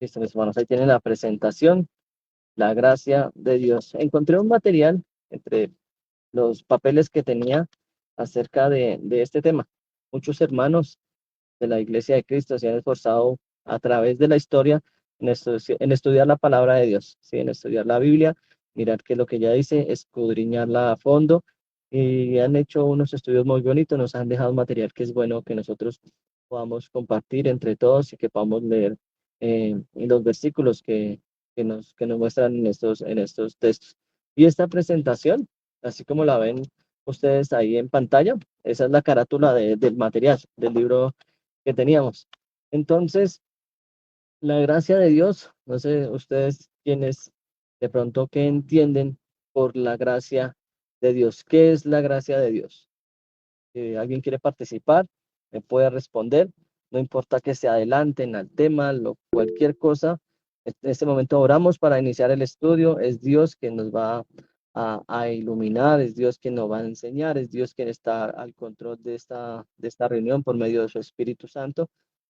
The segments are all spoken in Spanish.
Listo, mis hermanos, ahí tienen la presentación, la gracia de Dios. Encontré un material entre los papeles que tenía acerca de este tema. Muchos hermanos de la Iglesia de Cristo se han esforzado a través de la historia en estudiar la palabra de Dios, ¿sí? En estudiar la Biblia, mirar qué es lo que ella dice, escudriñarla a fondo, y han hecho unos estudios muy bonitos, nos han dejado material que es bueno que nosotros podamos compartir entre todos y que podamos leer los versículos que nos muestran en estos textos. Y esta presentación, así como la ven ustedes ahí en pantalla, esa es la carátula del material, del libro que teníamos. Entonces, la gracia de Dios, no sé ustedes quienes de pronto que entienden por la gracia de Dios. ¿Qué es la gracia de Dios? ¿Alguien quiere participar? Me puede responder. No importa que se adelanten al tema, cualquier cosa. En este momento oramos para iniciar el estudio. Es Dios quien nos va a iluminar, es Dios quien nos va a enseñar, es Dios quien está al control de esta reunión por medio de su Espíritu Santo.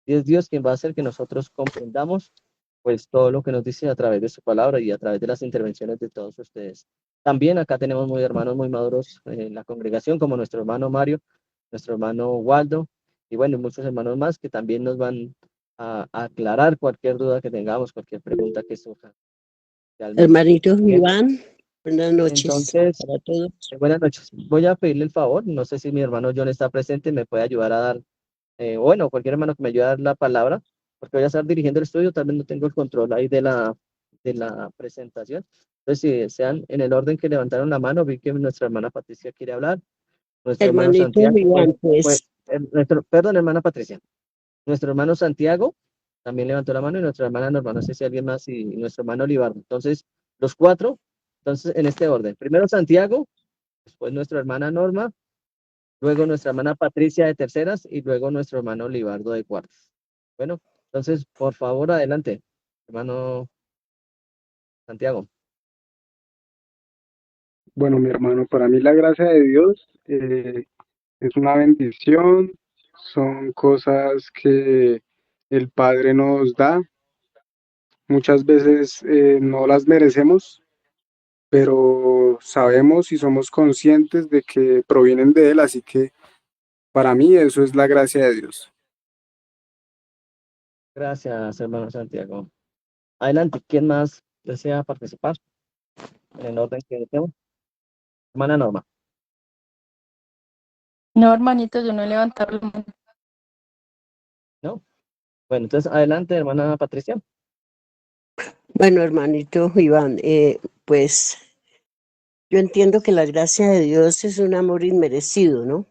Y es Dios quien va a hacer que nosotros comprendamos pues todo lo que nos dice a través de su palabra y a través de las intervenciones de todos ustedes. También acá tenemos muy hermanos muy maduros en la congregación, como nuestro hermano Mario, nuestro hermano Waldo, y bueno, muchos hermanos más que también nos van a aclarar cualquier duda que tengamos, cualquier pregunta que surja realmente. Hermanito Bien, Iván, buenas noches entonces, para todos. buenas noches. Voy a pedirle el favor, no sé si mi hermano John está presente, me puede ayudar a dar, bueno, cualquier hermano que me ayude a dar la palabra, porque voy a estar dirigiendo el estudio, también no tengo el control ahí de la presentación. Entonces, si desean, en el orden que levantaron la mano, vi que nuestra hermana Patricia quiere hablar, nuestro hermano Hermanito Santiago, Iván, pues, perdón, hermana Patricia, nuestro hermano Santiago también levantó la mano y nuestra hermana Norma, no sé si alguien más y nuestro hermano Libardo. Entonces, los cuatro, entonces en este orden. Primero Santiago, después nuestra hermana Norma, luego nuestra hermana Patricia de terceras y luego nuestro hermano Libardo de cuartas. Bueno, entonces, por favor, adelante, hermano Santiago. Bueno, mi hermano, para mí la gracia de Dios es una bendición, son cosas que el Padre nos da. Muchas veces no las merecemos, pero sabemos y somos conscientes de que provienen de Él, así que para mí eso es la gracia de Dios. Gracias, hermano Santiago. Adelante, ¿quién más desea participar en el orden que tenemos? Hermana Norma. No, hermanito, yo no he levantado la mano. ¿No? Bueno, entonces adelante, hermana Patricia. bueno, hermanito Iván, pues yo entiendo que la gracia de Dios es un amor inmerecido, ¿no?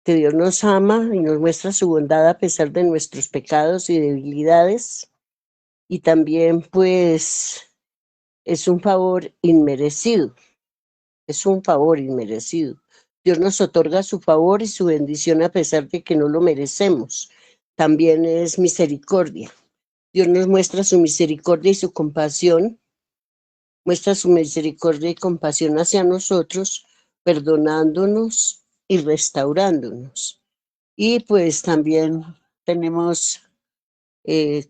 Que Dios nos ama y nos muestra su bondad a pesar de nuestros pecados y debilidades. Y también, pues, es un favor inmerecido, es un favor inmerecido. Dios nos otorga su favor y su bendición a pesar de que no lo merecemos. También es misericordia. Dios nos muestra su misericordia y su compasión, muestra su misericordia y compasión hacia nosotros, perdonándonos y restaurándonos. Y pues también tenemos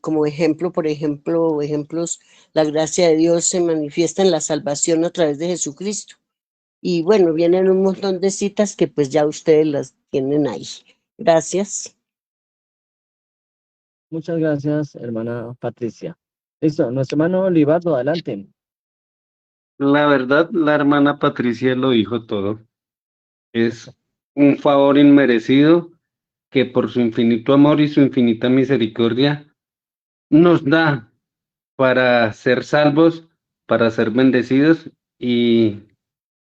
como ejemplo, por ejemplo, ejemplos, la gracia de Dios se manifiesta en la salvación a través de Jesucristo. Y bueno, vienen un montón de citas que pues ya ustedes las tienen ahí. Gracias. Muchas gracias, hermana Patricia. Listo, nuestro hermano Libardo, adelante. La verdad, la hermana Patricia lo dijo todo. Es un favor inmerecido que por su infinito amor y su infinita misericordia nos da para ser salvos, para ser bendecidos y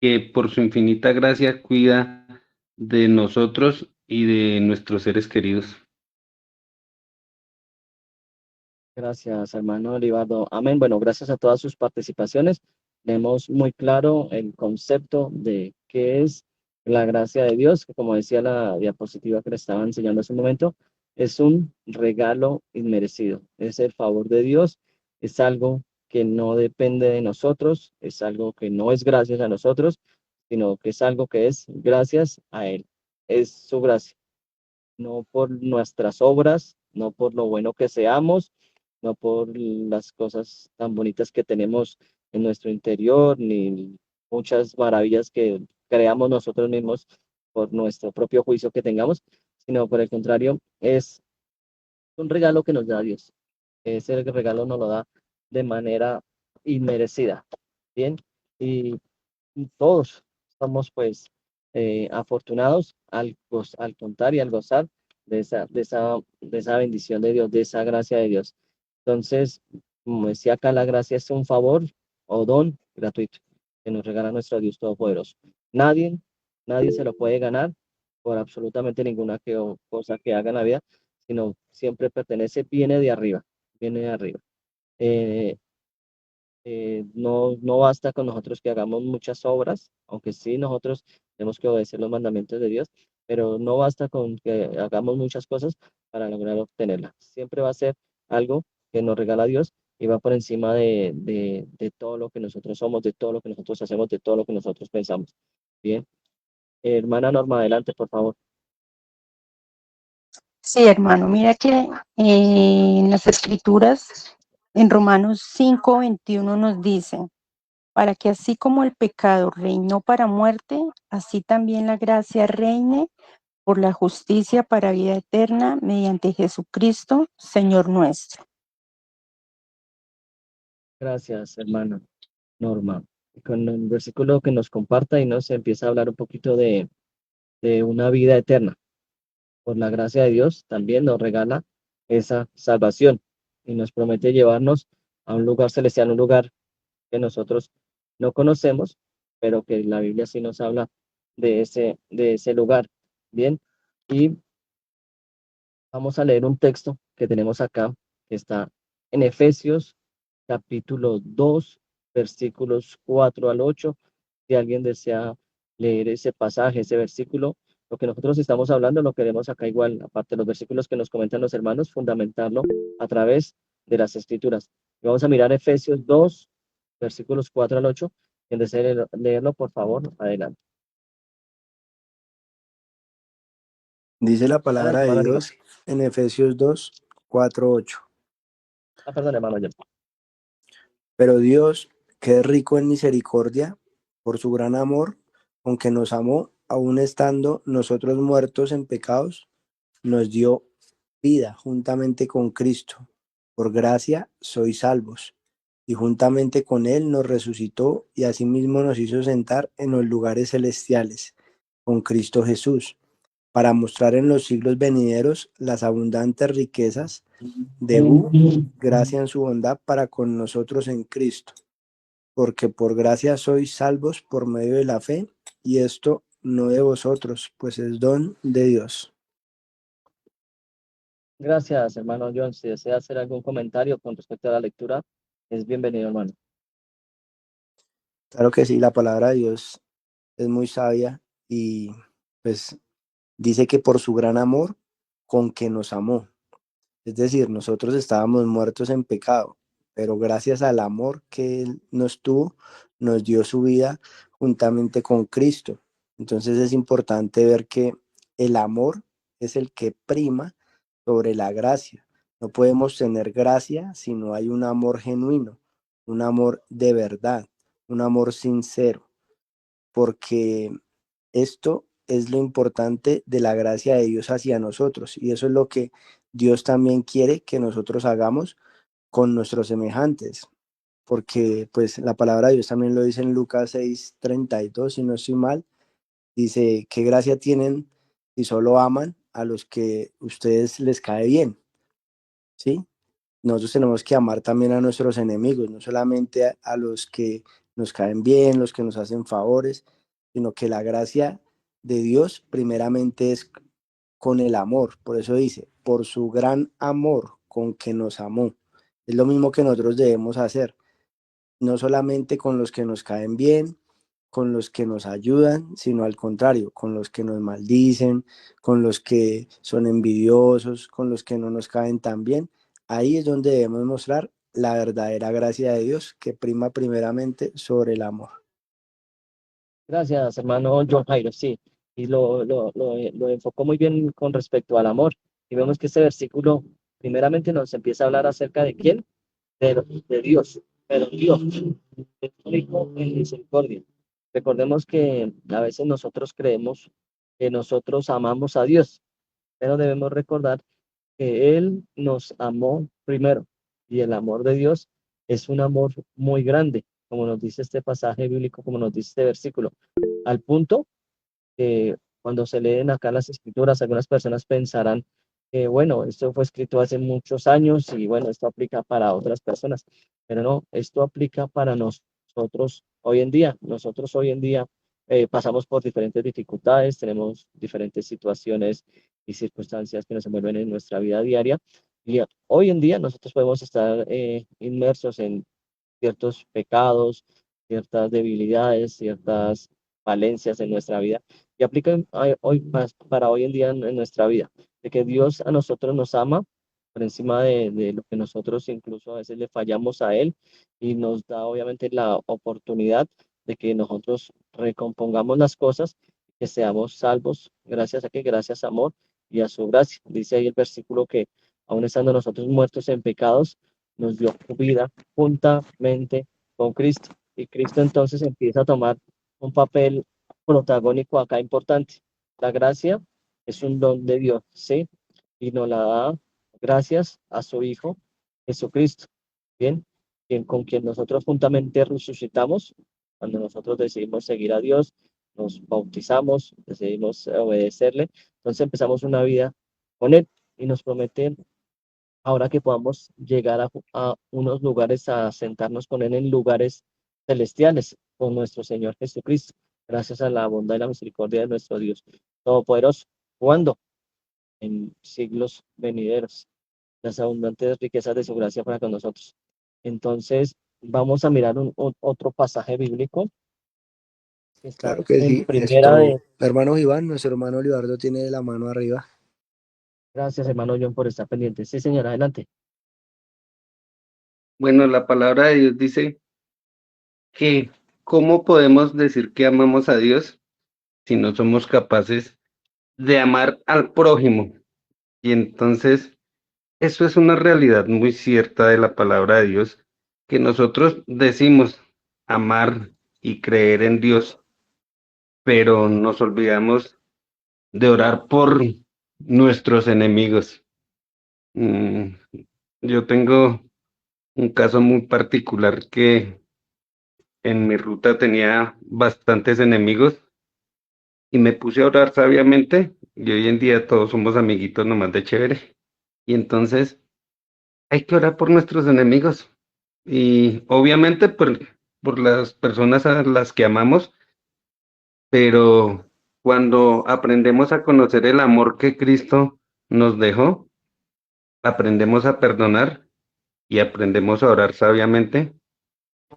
que por su infinita gracia cuida de nosotros y de nuestros seres queridos. Gracias, hermano Libardo. Amén. Bueno, gracias a todas sus participaciones. Tenemos muy claro el concepto de qué es la gracia de Dios, que como decía la diapositiva que le estaba enseñando hace un momento, es un regalo inmerecido. Es el favor de Dios, es algo que no depende de nosotros, es algo que no es gracias a nosotros, sino que es algo que es gracias a Él. Es su gracia, no por nuestras obras, no por lo bueno que seamos, no por las cosas tan bonitas que tenemos en nuestro interior, ni muchas maravillas que creamos nosotros mismos por nuestro propio juicio que tengamos, sino por el contrario, es un regalo que nos da Dios. Ese regalo nos lo da de manera inmerecida, ¿bien? Y todos somos pues afortunados al contar y al gozar de esa bendición de Dios, de esa gracia de Dios. Entonces, como decía acá, la gracia es un favor o don gratuito que nos regala nuestro Dios Todopoderoso. Nadie, nadie se lo puede ganar por absolutamente ninguna cosa que haga en la vida, sino siempre pertenece, viene de arriba, viene de arriba. Eh, no basta con nosotros que hagamos muchas obras, aunque sí nosotros tenemos que obedecer los mandamientos de Dios, pero no basta con que hagamos muchas cosas para lograr obtenerla. Siempre va a ser algo que nos regala Dios y va por encima de todo lo que nosotros somos, de todo lo que nosotros hacemos, de todo lo que nosotros pensamos. Bien. Hermana Norma, adelante, por favor. Sí, hermano, mira que en las escrituras, en Romanos 5:21 nos dice, para que así como el pecado reinó para muerte, así también la gracia reine por la justicia para vida eterna mediante Jesucristo, Señor nuestro. Gracias, hermana Norma. Con el versículo que nos comparta y nos empieza a hablar un poquito de una vida eterna. Por la gracia de Dios, también nos regala esa salvación y nos promete llevarnos a un lugar celestial, un lugar que nosotros no conocemos, pero que la Biblia sí nos habla de ese lugar. Bien, y vamos a leer un texto que tenemos acá, que está en Efesios capítulo 2 versículos 4 al 8. Si alguien desea leer ese pasaje, ese versículo, lo que nosotros estamos hablando lo queremos acá igual, aparte de los versículos que nos comentan los hermanos, fundamentarlo a través de las escrituras. Y vamos a mirar Efesios 2 versículos 4 al 8. Quien desee leerlo, por favor, adelante. Dice la palabra Adelante, de hermano Aníbal. Dios en Efesios 2, 4, 8. Perdón, hermano. Pero Dios, que es rico en misericordia, por su gran amor, con que nos amó, aun estando nosotros muertos en pecados, nos dio vida juntamente con Cristo. Por gracia sois salvos. Y juntamente con Él nos resucitó y asimismo nos hizo sentar en los lugares celestiales con Cristo Jesús, para mostrar en los siglos venideros las abundantes riquezas de gracia en su bondad para con nosotros en Cristo. Porque por gracia sois salvos por medio de la fe, y esto no de vosotros, pues es don de Dios. Gracias, hermano John. Si desea hacer algún comentario con respecto a la lectura, es bienvenido, hermano. Claro que sí, la palabra de Dios es muy sabia y pues dice que por su gran amor con que nos amó. Es decir, nosotros estábamos muertos en pecado, pero gracias al amor que Él nos tuvo, nos dio su vida juntamente con Cristo. Entonces es importante ver que el amor es el que prima sobre la gracia. No podemos tener gracia si no hay un amor genuino, un amor de verdad, un amor sincero, porque esto es lo importante de la gracia de Dios hacia nosotros, y eso es lo que Dios también quiere que nosotros hagamos con nuestros semejantes, porque pues la palabra de Dios también lo dice en Lucas 6:32, si no estoy mal, dice, ¿qué gracia tienen si solo aman a los que ustedes les cae bien? ¿Sí? Nosotros tenemos que amar también a nuestros enemigos, no solamente a los que nos caen bien, los que nos hacen favores, sino que la gracia de Dios primeramente es con el amor. Por eso dice, por su gran amor con que nos amó. Es lo mismo que nosotros debemos hacer, no solamente con los que nos caen bien, con los que nos ayudan, sino al contrario, con los que nos maldicen, con los que son envidiosos, con los que no nos caen tan bien. Ahí es donde debemos mostrar la verdadera gracia de Dios que prima primeramente sobre el amor. Gracias, hermano John Jairo. Sí, y lo enfocó muy bien con respecto al amor. Y vemos que este versículo primeramente nos empieza a hablar acerca de quién, de Dios, pero Dios es rico en misericordia. Recordemos que a veces nosotros creemos que nosotros amamos a Dios, pero debemos recordar que Él nos amó primero y el amor de Dios es un amor muy grande, como nos dice este pasaje bíblico, como nos dice este versículo, al punto que cuando se leen acá las escrituras, algunas personas pensarán que, bueno, esto fue escrito hace muchos años y bueno, esto aplica para otras personas, pero no, esto aplica para nosotros hoy en día. Nosotros hoy en día pasamos por diferentes dificultades, tenemos diferentes situaciones y circunstancias que nos envuelven en nuestra vida diaria y hoy en día nosotros podemos estar inmersos en ciertos pecados, ciertas debilidades, ciertas falencias en nuestra vida y aplican hoy, para hoy en día en nuestra vida, de que Dios a nosotros nos ama por encima de lo que nosotros incluso a veces le fallamos a Él y nos da obviamente la oportunidad de que nosotros recompongamos las cosas, que seamos salvos, gracias a que, gracias a amor y a su gracia. Dice ahí el versículo que aun estando nosotros muertos en pecados, nos dio vida juntamente con Cristo. Y Cristo entonces empieza a tomar un papel protagónico acá importante. La gracia es un don de Dios, ¿sí? Y nos la da gracias a su Hijo Jesucristo, ¿bien? Con quien nosotros juntamente resucitamos, cuando nosotros decidimos seguir a Dios, nos bautizamos, decidimos obedecerle, entonces empezamos una vida con Él y nos promete ahora que podamos llegar a unos lugares, a sentarnos con Él en lugares celestiales con nuestro Señor Jesucristo, gracias a la bondad y la misericordia de nuestro Dios Todopoderoso. ¿Cuándo? En siglos venideros, las abundantes riquezas de su gracia para con nosotros. Entonces, vamos a mirar otro pasaje bíblico que está Claro que en sí. primera de... Hermano Iván, nuestro hermano Olivardo tiene la mano arriba. Gracias, hermano John, por estar pendiente. Sí, señor, adelante. Bueno, la palabra de Dios dice que ¿cómo podemos decir que amamos a Dios si no somos capaces de amar al prójimo? Y entonces, eso es una realidad muy cierta de la palabra de Dios, que nosotros decimos amar y creer en Dios, pero nos olvidamos de orar por nuestros enemigos. Mm, Yo tengo un caso muy particular que en mi ruta tenía bastantes enemigos y me puse a orar sabiamente y hoy en día todos somos amiguitos nomás de chévere. Y entonces hay que orar por nuestros enemigos y obviamente por las personas a las que amamos, pero cuando aprendemos a conocer el amor que Cristo nos dejó, aprendemos a perdonar y aprendemos a orar sabiamente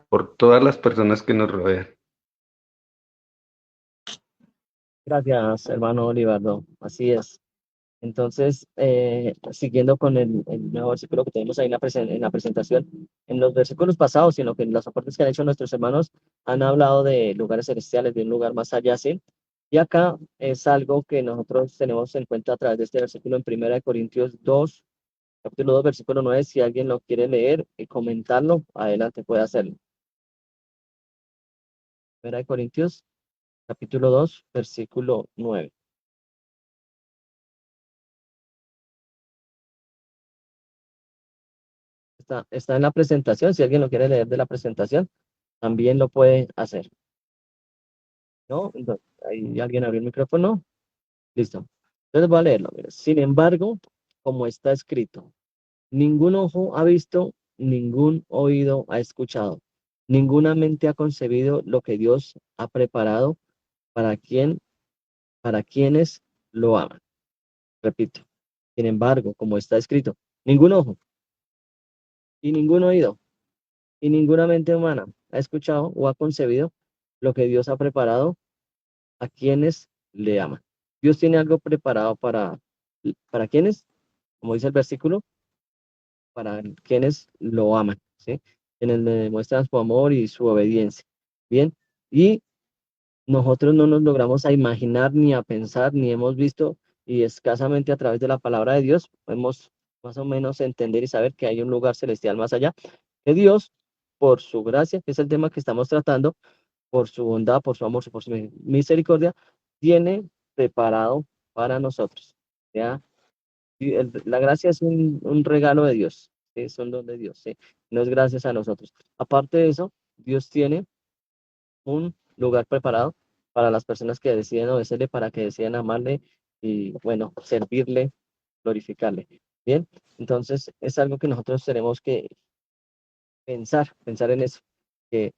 por todas las personas que nos rodean. Gracias, hermano Olivardo. Así es. Entonces, siguiendo con el nuevo versículo que tenemos ahí en la presentación, en los versículos pasados y en lo que en los aportes que han hecho nuestros hermanos han hablado de lugares celestiales, de un lugar más allá, ¿sí? Y acá es algo que nosotros tenemos en cuenta a través de este versículo en 1 Corintios 2, capítulo 2, versículo 9. Si alguien lo quiere leer y comentarlo, adelante, puede hacerlo. 1 Corintios, capítulo 2, versículo 9. Está en la presentación. Si alguien lo quiere leer de la presentación, también lo puede hacer. ¿No? Entonces, ahí alguien abrió el micrófono. Listo. Entonces voy a leerlo. Mira. Sin embargo, como está escrito, ningún ojo ha visto, ningún oído ha escuchado, ninguna mente ha concebido lo que Dios ha preparado para para quienes lo aman. Repito. Sin embargo, como está escrito, ningún ojo y ningún oído y ninguna mente humana ha escuchado o ha concebido lo que Dios ha preparado a quienes le aman. Dios tiene algo preparado para quienes, como dice el versículo, para quienes lo aman, ¿sí? Quienes le demuestran su amor y su obediencia. Bien, y nosotros no nos logramos a imaginar ni a pensar, ni hemos visto, y escasamente a través de la palabra de Dios más o menos entender y saber que hay un lugar celestial más allá, que Dios, por su gracia, que es el tema que estamos tratando, por su bondad, por su amor, por su misericordia, tiene preparado para nosotros. ¿Ya? Y la gracia es un regalo de Dios, ¿sí? Es un don de Dios, ¿sí? No es gracias a nosotros. Aparte de eso, Dios tiene un lugar preparado para las personas que deciden obedecerle, para que deciden amarle y, bueno, servirle, glorificarle. Bien, entonces es algo que nosotros tenemos que pensar en eso, que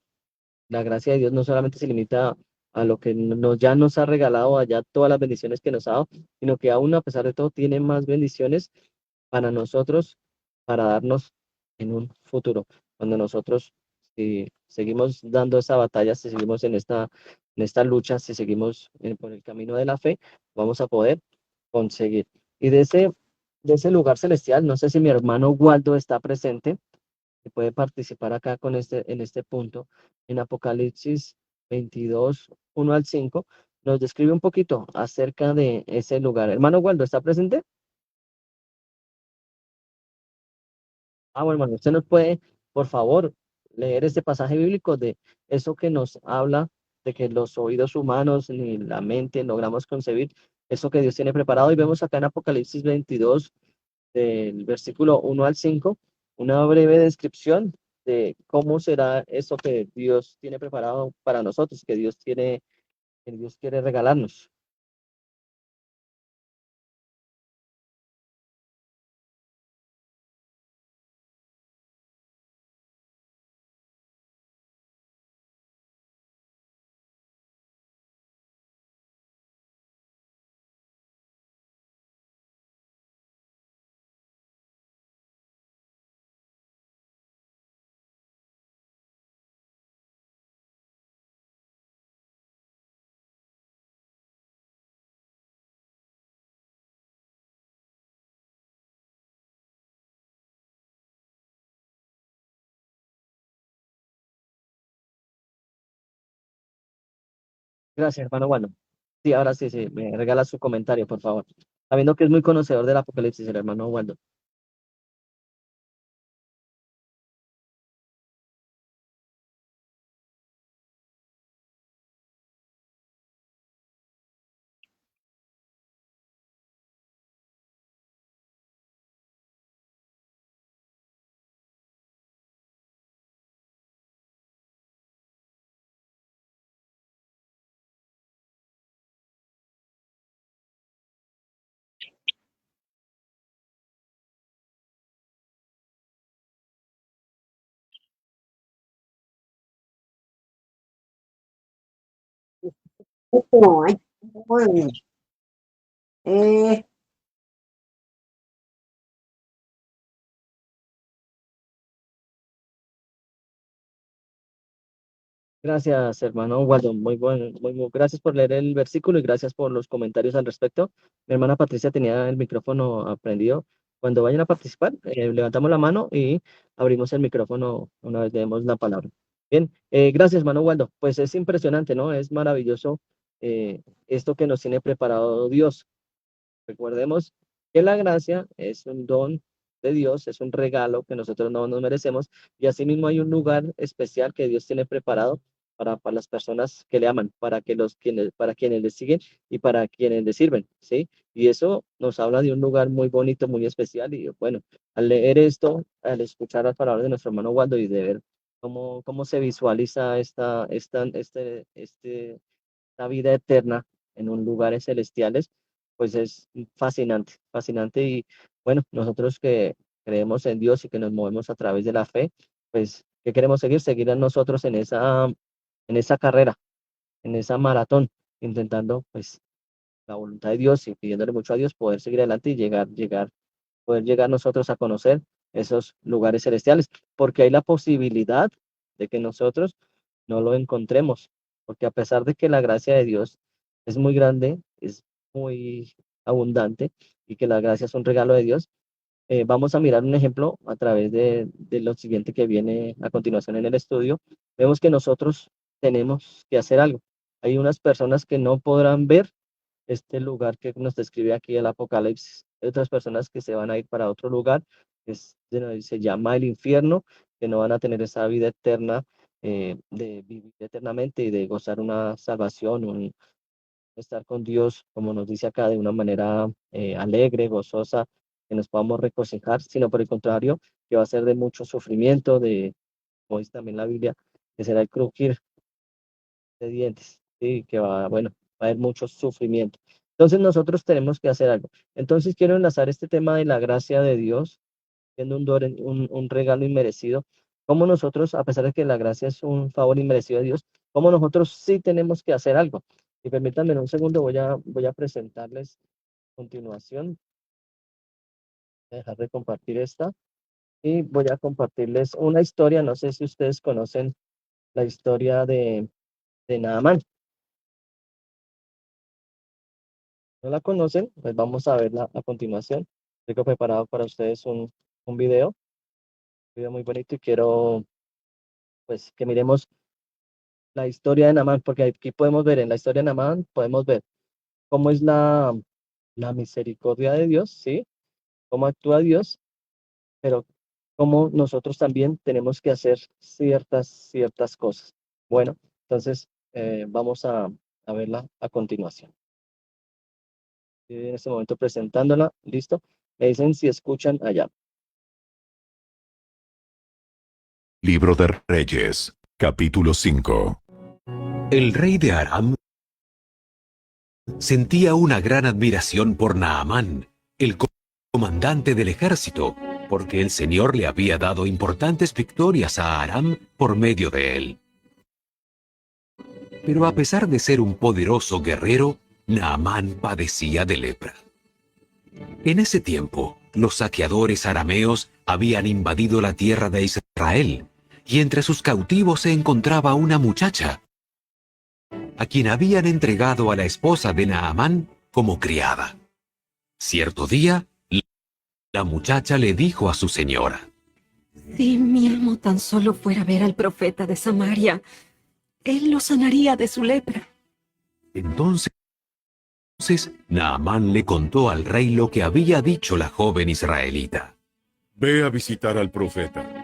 la gracia de Dios no solamente se limita a lo que ya nos ha regalado, allá todas las bendiciones que nos ha dado, sino que aún a pesar de todo tiene más bendiciones para nosotros, para darnos en un futuro, cuando nosotros si seguimos dando esa batalla, si seguimos en esta lucha, si seguimos por el camino de la fe, vamos a poder conseguir. Y de ese lugar celestial, no sé si mi hermano Waldo está presente, que puede participar acá en este punto, en Apocalipsis 22, 1 al 5, nos describe un poquito acerca de ese lugar. Hermano Waldo, ¿está presente? Ah, bueno, hermano, usted nos puede, por favor, leer este pasaje bíblico de eso que nos habla de que los oídos humanos ni la mente logramos concebir eso que Dios tiene preparado. Y vemos acá en Apocalipsis 22, del versículo 1 al 5, una breve descripción de cómo será eso que Dios tiene preparado para nosotros, que Dios quiere regalarnos. Gracias, hermano. Bueno, sí, ahora sí, sí, me regala su comentario, por favor. Sabiendo que es muy conocedor del Apocalipsis, el hermano Waldo. Ay, bueno, eh, Gracias, hermano Waldo. Muy bueno, gracias por leer el versículo y gracias por los comentarios al respecto. Mi hermana Patricia tenía el micrófono aprendido. Cuando vayan a participar, levantamos la mano y abrimos el micrófono una vez demos la palabra. Bien, gracias, hermano Waldo. Pues es impresionante, ¿no? Es maravilloso esto que nos tiene preparado Dios. Recordemos que la gracia es un don de Dios, es un regalo que nosotros no nos merecemos y asimismo hay un lugar especial que Dios tiene preparado para las personas que le aman, para quienes le siguen y para quienes le sirven, ¿sí? Y eso nos habla de un lugar muy bonito, muy especial y bueno, al leer esto, al escuchar las palabras de nuestro hermano Waldo y de ver cómo se visualiza la vida eterna en un lugares celestiales, pues es fascinante, fascinante. Y bueno, nosotros que creemos en Dios y que nos movemos a través de la fe, pues, ¿qué queremos seguir? Seguir a nosotros en esa carrera, en esa maratón, intentando, pues, la voluntad de Dios y pidiéndole mucho a Dios poder seguir adelante y poder llegar nosotros a conocer esos lugares celestiales, porque hay la posibilidad de que nosotros no lo encontremos, porque a pesar de que la gracia de Dios es muy grande, es muy abundante y que la gracia es un regalo de Dios, vamos a mirar un ejemplo a través de lo siguiente que viene a continuación en el estudio. Vemos que nosotros tenemos que hacer algo. Hay unas personas que no podrán ver este lugar que nos describe aquí el Apocalipsis, Hay otras personas que se van a ir para otro lugar, se llama el infierno, que no van a tener esa vida eterna, de vivir eternamente y de gozar una salvación, estar con Dios, como nos dice acá, de una manera alegre, gozosa, que nos podamos regocijar, sino por el contrario, que va a ser de mucho sufrimiento, como dice también la Biblia, que será el crujir de dientes, ¿sí? Que bueno, va a haber mucho sufrimiento. Entonces nosotros tenemos que hacer algo. Entonces quiero enlazar este tema de la gracia de Dios, siendo un regalo inmerecido, como nosotros, a pesar de que la gracia es un favor inmerecido de Dios, como nosotros sí tenemos que hacer algo. Y permítanme un segundo, voy a presentarles a continuación, voy a dejar de compartir esta, y voy a compartirles una historia, no sé si ustedes conocen la historia de Naamán. ¿No la conocen? Pues vamos a verla a continuación. Tengo preparado para ustedes un video muy bonito y quiero pues que miremos la historia de Naamán, porque aquí podemos ver, en la historia de Naamán, podemos ver cómo es la misericordia de Dios, ¿sí? Cómo actúa Dios, pero cómo nosotros también tenemos que hacer ciertas cosas. Bueno, entonces vamos a verla a continuación. Estoy en este momento presentándola, ¿listo? Me dicen si escuchan allá. Libro de Reyes, capítulo 5. El rey de Aram sentía una gran admiración por Naamán, el comandante del ejército, porque el Señor le había dado importantes victorias a Aram por medio de él. Pero a pesar de ser un poderoso guerrero, Naamán padecía de lepra. En ese tiempo, los saqueadores arameos habían invadido la tierra de Israel, y entre sus cautivos se encontraba una muchacha, a quien habían entregado a la esposa de Naamán como criada. Cierto día, la muchacha le dijo a su señora: Si mi amo tan solo fuera a ver al profeta de Samaria, él lo sanaría de su lepra. Entonces, Naamán le contó al rey lo que había dicho la joven israelita. Ve a visitar al profeta.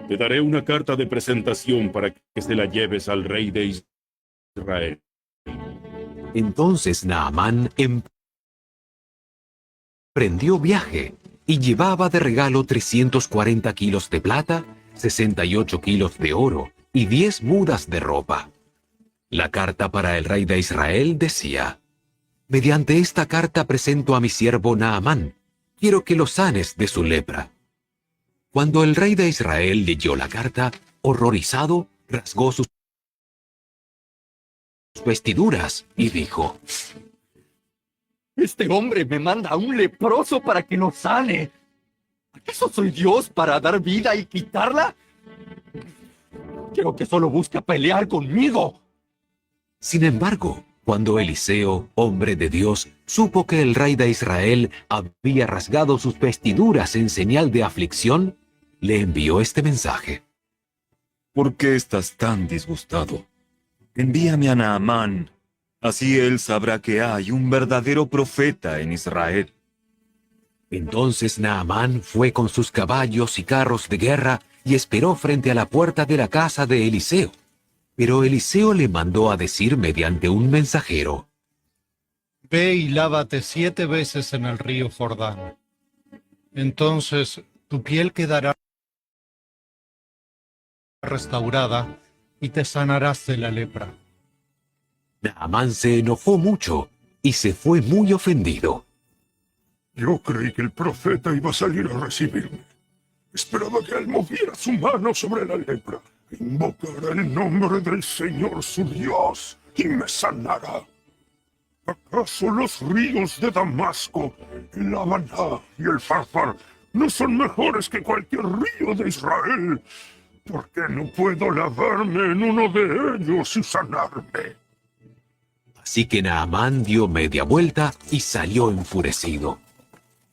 Te daré una carta de presentación para que se la lleves al rey de Israel. Entonces Naamán emprendió viaje y llevaba de regalo 340 kilos de plata, 68 kilos de oro y 10 mudas de ropa. La carta para el rey de Israel decía: mediante esta carta presento a mi siervo Naamán. Quiero que lo sanes de su lepra. Cuando el rey de Israel leyó la carta, horrorizado, rasgó sus vestiduras y dijo: Este hombre me manda a un leproso para que lo sane. ¿Acaso soy Dios para dar vida y quitarla? Creo que solo busca pelear conmigo. Sin embargo, cuando Eliseo, hombre de Dios, supo que el rey de Israel había rasgado sus vestiduras en señal de aflicción, le envió este mensaje: ¿Por qué estás tan disgustado? Envíame a Naamán, así él sabrá que hay un verdadero profeta en Israel. Entonces Naamán fue con sus caballos y carros de guerra y esperó frente a la puerta de la casa de Eliseo. Pero Eliseo le mandó a decir mediante un mensajero: Ve y lávate 7 veces en el río Jordán. Entonces tu piel quedará restaurada y te sanarás de la lepra. Naamán se enojó mucho y se fue muy ofendido. Yo creí que el profeta iba a salir a recibirme. Esperaba que él moviera su mano sobre la lepra, invocara el nombre del Señor su Dios y me sanará. ¿Acaso los ríos de Damasco, el Habaná y el Farfar no son mejores que cualquier río de Israel? ¿Por qué no puedo lavarme en uno de ellos y sanarme? Así que Naamán dio media vuelta y salió enfurecido.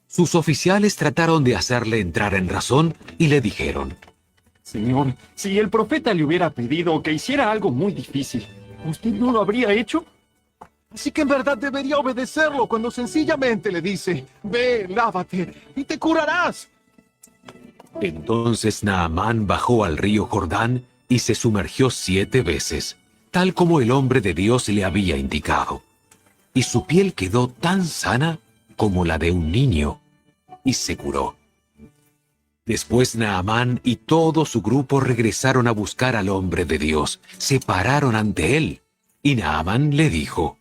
Sus oficiales trataron de hacerle entrar en razón y le dijeron: Señor, si el profeta le hubiera pedido que hiciera algo muy difícil, ¿usted no lo habría hecho? Así que en verdad debería obedecerlo cuando sencillamente le dice, ve, lávate y te curarás. Entonces Naamán bajó al río Jordán y se sumergió 7 veces, tal como el hombre de Dios le había indicado. Y su piel quedó tan sana como la de un niño, y se curó. Después Naamán y todo su grupo regresaron a buscar al hombre de Dios. Se pararon ante él, y Naamán le dijo: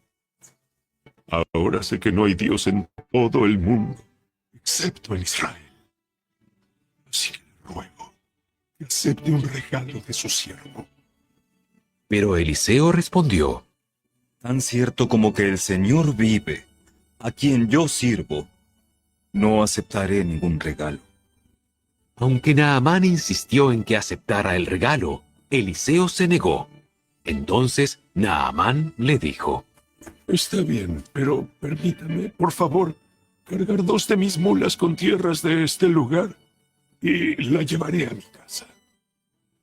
Ahora sé que no hay Dios en todo el mundo, excepto en Israel. Así que le ruego que acepte un regalo de su siervo. Pero Eliseo respondió: Tan cierto como que el Señor vive, a quien yo sirvo, no aceptaré ningún regalo. Aunque Naamán insistió en que aceptara el regalo, Eliseo se negó. Entonces Naamán le dijo: Está bien, pero permítame, por favor, cargar 2 de mis mulas con tierras de este lugar y la llevaré a mi casa.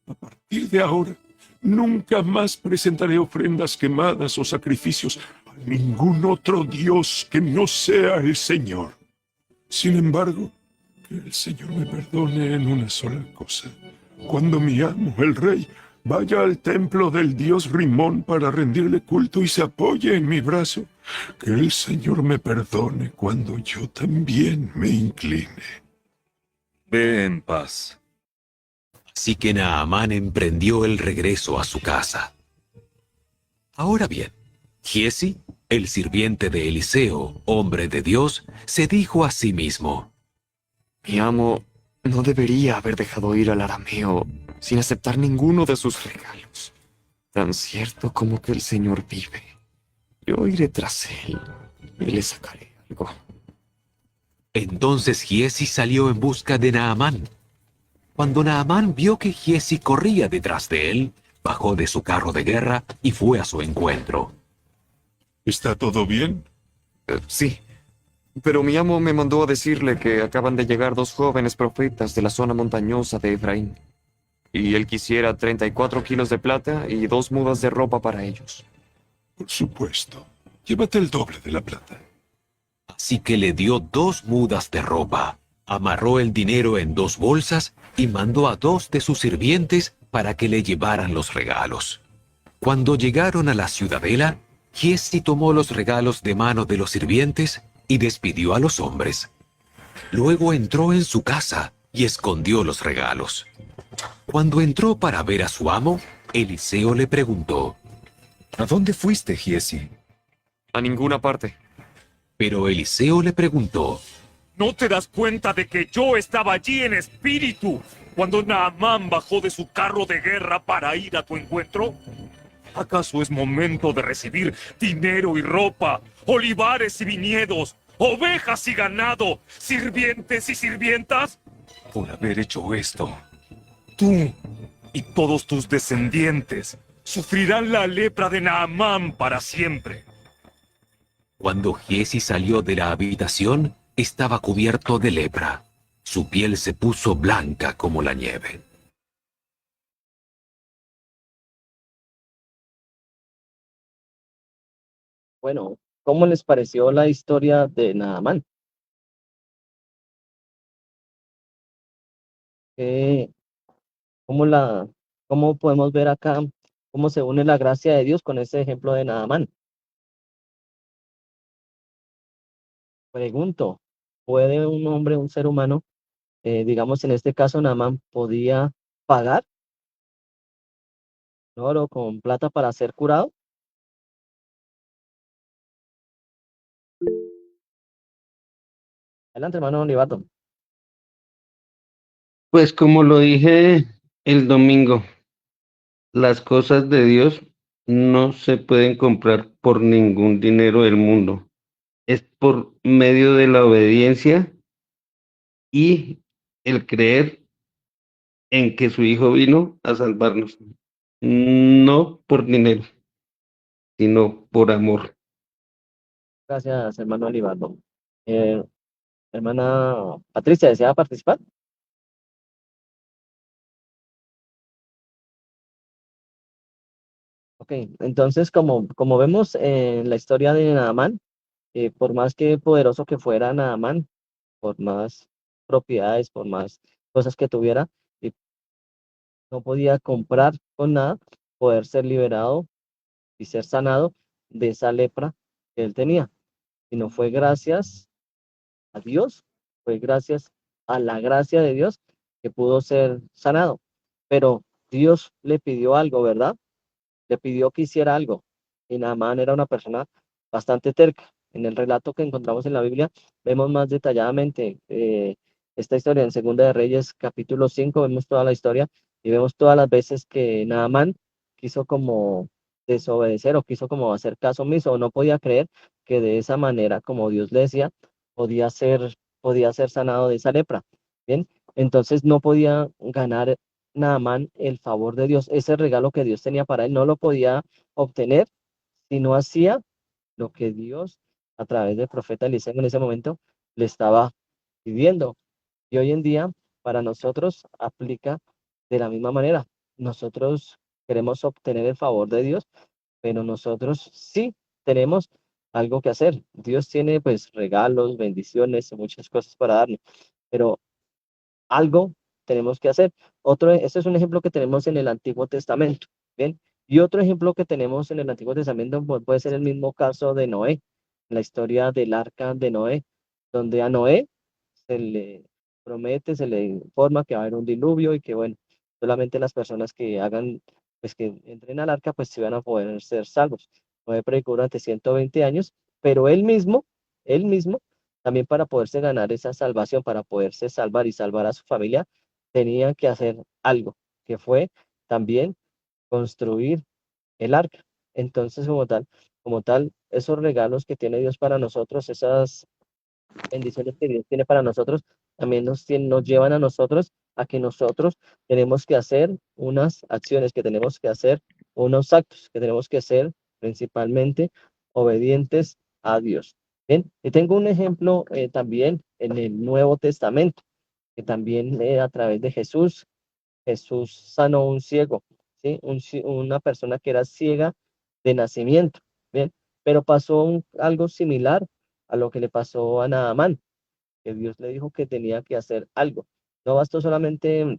A partir de ahora, nunca más presentaré ofrendas quemadas o sacrificios a ningún otro Dios que no sea el Señor. Sin embargo, que el Señor me perdone en una sola cosa. Cuando mi amo, el rey, vaya al templo del dios Rimón para rendirle culto y se apoye en mi brazo, que el Señor me perdone cuando yo también me incline. Ve en paz. Así que Naamán emprendió el regreso a su casa. Ahora bien, Giezi, el sirviente de Eliseo, hombre de Dios, se dijo a sí mismo: Mi amo no debería haber dejado ir al arameo sin aceptar ninguno de sus regalos. Tan cierto como que el Señor vive, yo iré tras él y le sacaré algo. Entonces Giezi salió en busca de Naamán. Cuando Naamán vio que Giezi corría detrás de él, bajó de su carro de guerra y fue a su encuentro. ¿Está todo bien? Sí, pero mi amo me mandó a decirle que acaban de llegar 2 jóvenes profetas de la zona montañosa de Efraín, y él quisiera 34 kilos de plata y 2 mudas de ropa para ellos. Por supuesto. Llévate el doble de la plata. Así que le dio 2 mudas de ropa, amarró el dinero en 2 bolsas y mandó a 2 de sus sirvientes para que le llevaran los regalos. Cuando llegaron a la ciudadela, Giezi tomó los regalos de mano de los sirvientes y despidió a los hombres. Luego entró en su casa y escondió los regalos. Cuando entró para ver a su amo, Eliseo le preguntó: ¿A dónde fuiste, Giezi? A ninguna parte. Pero Eliseo le preguntó: ¿No te das cuenta de que yo estaba allí en espíritu cuando Naamán bajó de su carro de guerra para ir a tu encuentro? ¿Acaso es momento de recibir dinero y ropa, olivares y viñedos, ovejas y ganado, sirvientes y sirvientas? Por haber hecho esto, tú y todos tus descendientes sufrirán la lepra de Naamán para siempre. Cuando Giezi salió de la habitación, estaba cubierto de lepra. Su piel se puso blanca como la nieve. Bueno, ¿cómo les pareció la historia de Naamán? Eh, ¿Cómo cómo podemos ver acá cómo se une la gracia de Dios con ese ejemplo de Naamán? Pregunto, ¿puede un hombre, un ser humano, digamos en este caso Naamán, podía pagar con oro, con plata para ser curado? Adelante, hermano Olivato. Pues como lo dije el domingo, las cosas de Dios no se pueden comprar por ningún dinero del mundo. Es por medio de la obediencia y el creer en que su Hijo vino a salvarnos. No por dinero, sino por amor. Gracias, hermano Olivato. Eh, Hermana Patricia, ¿desea participar? Ok, Ok, entonces como vemos en la historia de Naamán, por más que poderoso que fuera Naamán, por más propiedades, por más cosas que tuviera, y no podía comprar con nada poder ser liberado y ser sanado de esa lepra que él tenía, sino fue gracias a Dios, fue gracias a la gracia de Dios que pudo ser sanado. Pero Dios le pidió algo, ¿verdad? Le pidió que hiciera algo. Y Naamán era una persona bastante terca. En el relato que encontramos en la Biblia, vemos más detalladamente esta historia en Segunda de Reyes, capítulo 5, vemos toda la historia y vemos todas las veces que Naamán quiso como desobedecer o quiso como hacer caso omiso o no podía creer que de esa manera, como Dios le decía, podía ser sanado de esa lepra. Bien, entonces no podía ganar Naamán el favor de Dios. Ese regalo que Dios tenía para él no lo podía obtener si no hacía lo que Dios a través del profeta Eliseo en ese momento le estaba pidiendo. Y hoy en día para nosotros aplica de la misma manera. Nosotros queremos obtener el favor de Dios, pero nosotros sí tenemos algo que hacer. Dios tiene pues regalos, bendiciones, muchas cosas para darnos, pero algo tenemos que hacer. Este es un ejemplo que tenemos en el Antiguo Testamento, ¿bien? Y otro ejemplo que tenemos en el Antiguo Testamento puede ser el mismo caso de Noé, la historia del arca de Noé, donde a Noé se le promete, se le informa que va a haber un diluvio y que, bueno, solamente las personas que hagan, pues que entren al arca, pues se van a poder ser salvos. Noé predicó durante 120 años, pero él mismo también para poderse ganar esa salvación, para poderse salvar y salvar a su familia, tenía que hacer algo, que fue también construir el arca. Entonces, como tal, esos regalos que tiene Dios para nosotros, esas bendiciones que Dios tiene para nosotros, también nos llevan a nosotros a que nosotros tenemos que hacer unas acciones, que tenemos que hacer unos actos, que tenemos que ser principalmente obedientes a Dios. Bien, y tengo un ejemplo también en el Nuevo Testamento, que también a través de Jesús sanó un ciego, ¿sí? Una persona que era ciega de nacimiento, ¿bien? Pero pasó algo similar a lo que le pasó a Naamán, que Dios le dijo que tenía que hacer algo. No bastó solamente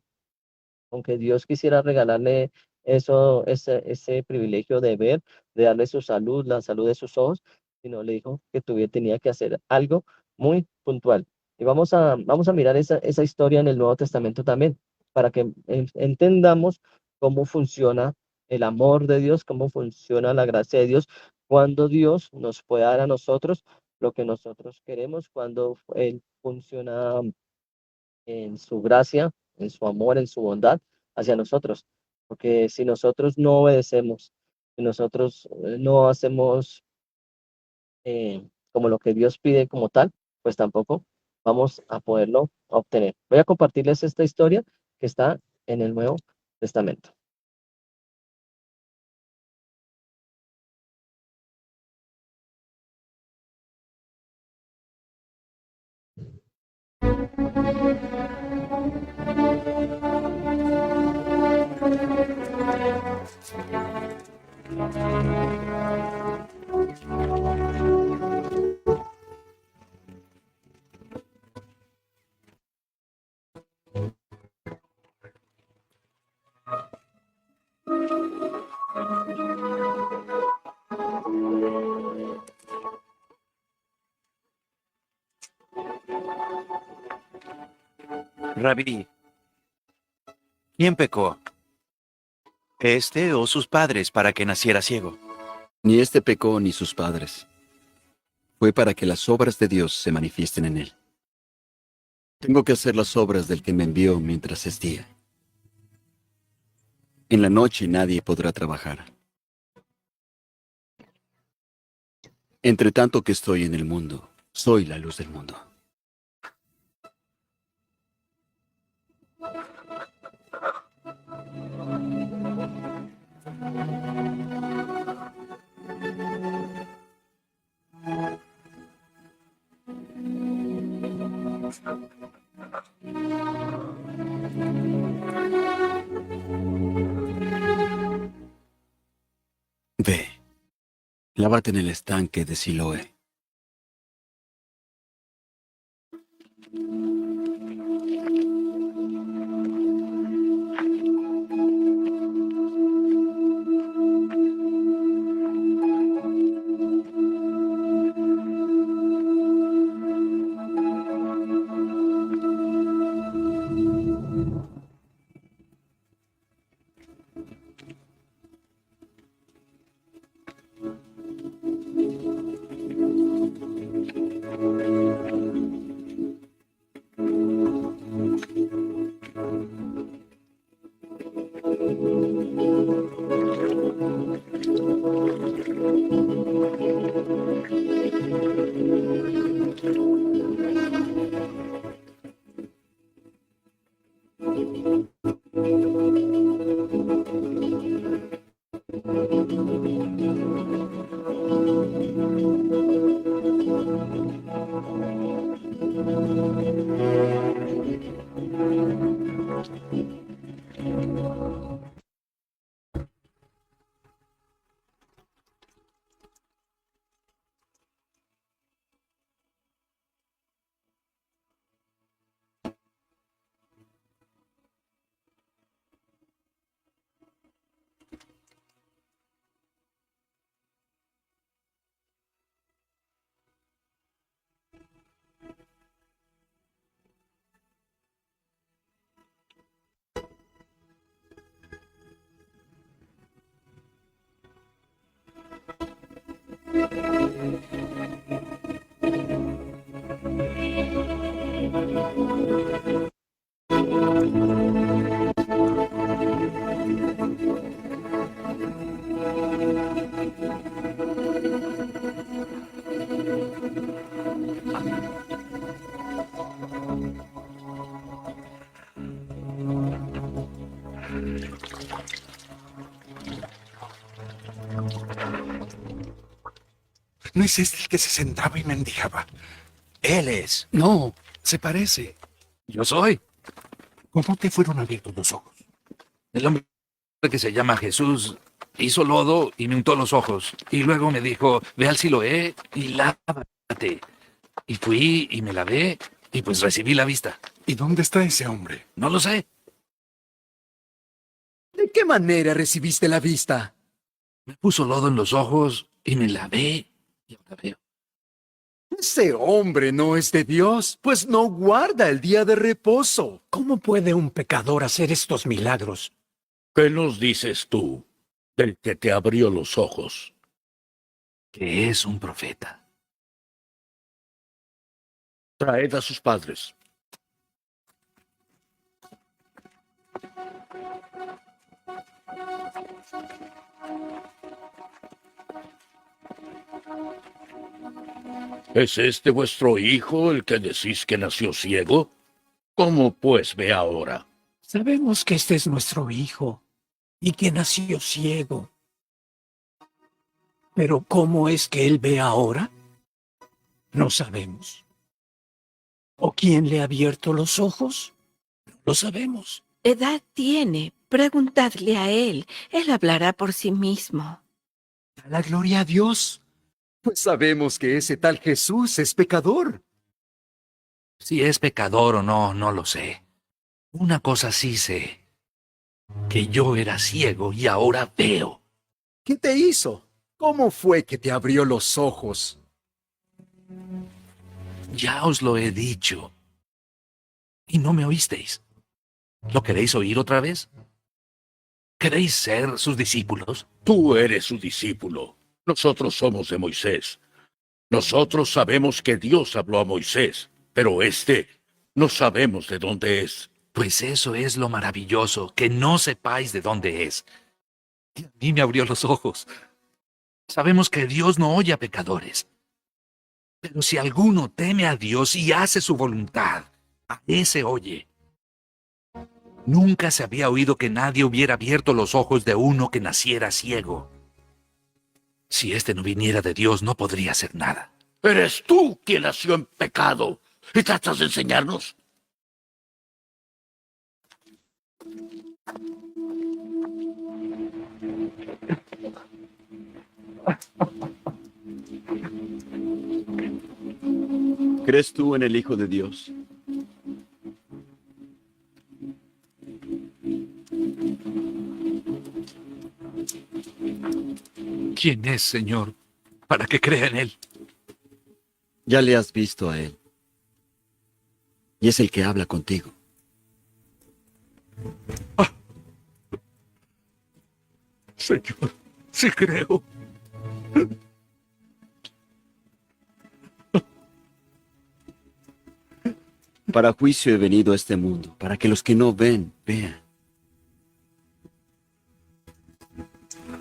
aunque Dios quisiera regalarle ese privilegio de ver, de darle su salud, la salud de sus ojos, sino le dijo que tenía que hacer algo muy puntual. Y vamos a mirar esa historia en el Nuevo Testamento también, para que entendamos cómo funciona el amor de Dios, cómo funciona la gracia de Dios, cuando Dios nos puede dar a nosotros lo que nosotros queremos, cuando Él funciona en su gracia, en su amor, en su bondad hacia nosotros. Porque si nosotros no obedecemos, si nosotros no hacemos como lo que Dios pide como tal, pues tampoco vamos a poderlo obtener. Voy a compartirles esta historia que está en el Nuevo Testamento. Rabí, ¿quién pecó? ¿Este o sus padres para que naciera ciego? Ni este pecó ni sus padres. Fue para que las obras de Dios se manifiesten en él. Tengo que hacer las obras del que me envió mientras es día. En la noche nadie podrá trabajar. Entre tanto que estoy en el mundo, soy la luz del mundo. Lávate en el estanque de Siloé. ¿No es este el que se sentaba y mendigaba? Él es. No, se parece. Yo soy. ¿Cómo te fueron abiertos los ojos? El hombre que se llama Jesús hizo lodo y me untó los ojos. Y luego me dijo, ve al Siloé y lávate. Y fui y me lavé y pues recibí la vista. ¿Y dónde está ese hombre? No lo sé. ¿De qué manera recibiste la vista? Me puso lodo en los ojos y me lavé y ahora veo. Ese hombre no es de Dios, pues no guarda el día de reposo. ¿Cómo puede un pecador hacer estos milagros? ¿Qué nos dices tú del que te abrió los ojos? Que es un profeta. Traed a sus padres. ¿Es este vuestro hijo el que decís que nació ciego? ¿Cómo pues ve ahora? Sabemos que este es nuestro hijo y que nació ciego. Pero ¿cómo es que él ve ahora? No sabemos. ¿O quién le ha abierto los ojos? No lo sabemos. Edad tiene. Preguntadle a él. Él hablará por sí mismo. Da la gloria a Dios. Pues sabemos que ese tal Jesús es pecador. Si es pecador o no, no lo sé. Una cosa sí sé. Que yo era ciego y ahora veo. ¿Qué te hizo? ¿Cómo fue que te abrió los ojos? Ya os lo he dicho. Y no me oísteis. ¿Lo queréis oír otra vez? ¿Queréis ser sus discípulos? Tú eres su discípulo. Nosotros somos de Moisés. Nosotros sabemos que Dios habló a Moisés, pero no sabemos de dónde es. Pues eso es lo maravilloso, que no sepáis de dónde es. Y a mí me abrió los ojos. Sabemos que Dios no oye a pecadores. Pero si alguno teme a Dios y hace su voluntad, a ese oye. Nunca se había oído que nadie hubiera abierto los ojos de uno que naciera ciego. Si este no viniera de Dios, no podría hacer nada. Eres tú quien nació en pecado y tratas de enseñarnos. ¿Crees tú en el Hijo de Dios? ¿Quién es, Señor, para que crea en Él? Ya le has visto a Él. Y es el que habla contigo. Señor, sí creo. Para juicio he venido a este mundo, para que los que no ven, vean.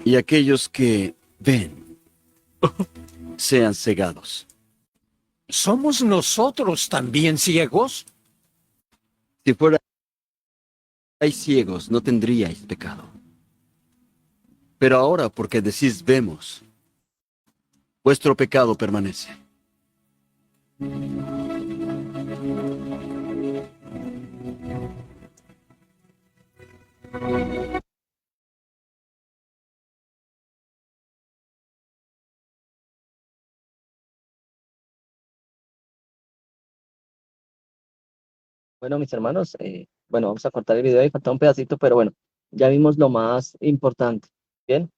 Y aquellos que ven, sean cegados. ¿Somos nosotros también ciegos? Si fuerais ciegos, no tendríais pecado. Pero ahora, porque decís vemos, vuestro pecado permanece. Bueno, mis hermanos, bueno, vamos a cortar el video y falta un pedacito, pero bueno, ya vimos lo más importante. Bien,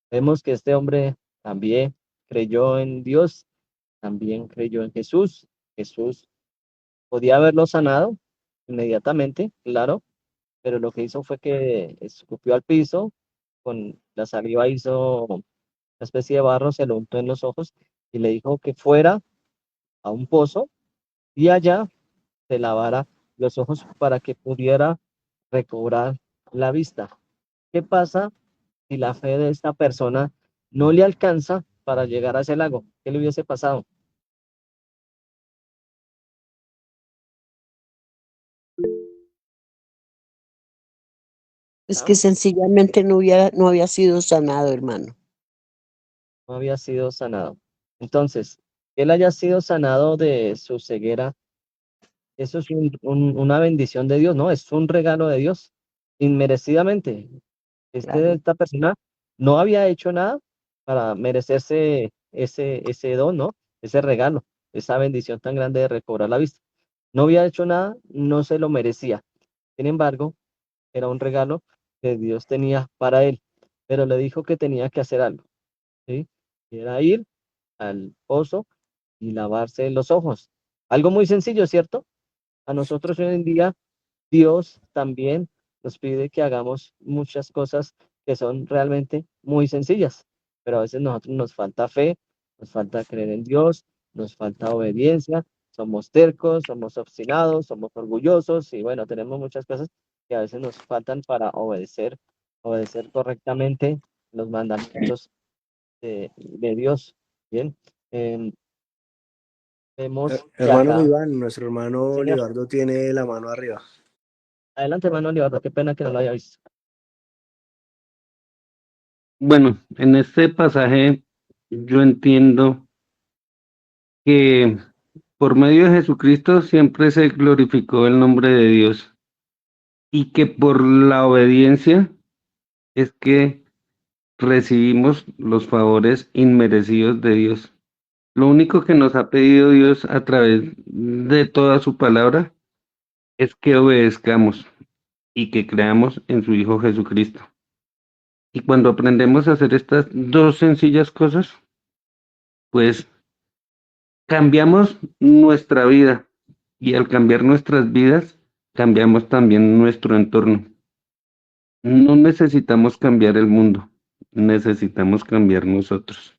vemos que este hombre también creyó en Dios, también creyó en Jesús. Jesús podía haberlo sanado inmediatamente, claro, pero lo que hizo fue que escupió al piso, con la saliva hizo una especie de barro, se lo untó en los ojos y le dijo que fuera a un pozo y allá se lavara los ojos para que pudiera recobrar la vista. ¿Qué pasa si la fe de esta persona no le alcanza para llegar a ese lago? ¿Qué le hubiese pasado? Es que sencillamente no había sido sanado, hermano. No había sido sanado. Entonces, que él haya sido sanado de su ceguera, eso es una bendición de Dios, ¿no? Es un regalo de Dios, inmerecidamente. Claro. Esta persona no había hecho nada para merecerse ese don, ¿no? Ese regalo, esa bendición tan grande de recobrar la vista. No había hecho nada, no se lo merecía. Sin embargo, era un regalo que Dios tenía para él, pero le dijo que tenía que hacer algo, ¿sí? Y era ir al pozo y lavarse los ojos. Algo muy sencillo, ¿cierto? A nosotros hoy en día, Dios también nos pide que hagamos muchas cosas que son realmente muy sencillas, pero a veces nosotros nos falta fe, nos falta creer en Dios, nos falta obediencia, somos tercos, somos obstinados, somos orgullosos y bueno, tenemos muchas cosas que a veces nos faltan para obedecer correctamente los mandamientos de Dios. Bien, em, vemos que Hermano acá, Iván, nuestro hermano señor, Libardo tiene la mano arriba. adelante, hermano Olivardo, qué pena que no lo haya visto. Bueno, en este pasaje yo entiendo que por medio de Jesucristo siempre se glorificó el nombre de Dios y que por la obediencia es que recibimos los favores inmerecidos de Dios. Lo único que nos ha pedido Dios a través de toda su palabra es que obedezcamos y que creamos en su Hijo Jesucristo. Y cuando aprendemos a hacer estas dos sencillas cosas, pues cambiamos nuestra vida y al cambiar nuestras vidas, cambiamos también nuestro entorno. No necesitamos cambiar el mundo, necesitamos cambiar nosotros.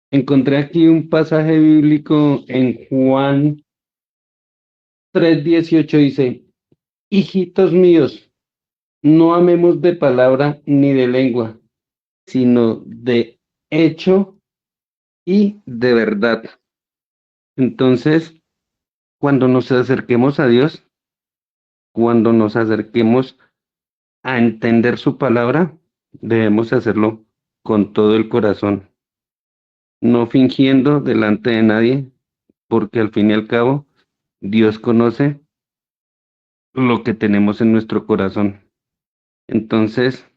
Encontré aquí un pasaje bíblico en Juan 3:18 dice, hijitos míos, no amemos de palabra ni de lengua, sino de hecho y de verdad. Entonces, cuando nos acerquemos a Dios, cuando nos acerquemos a entender su palabra, debemos hacerlo con todo el corazón, no fingiendo delante de nadie, porque al fin y al cabo, Dios conoce lo que tenemos en nuestro corazón. Entonces,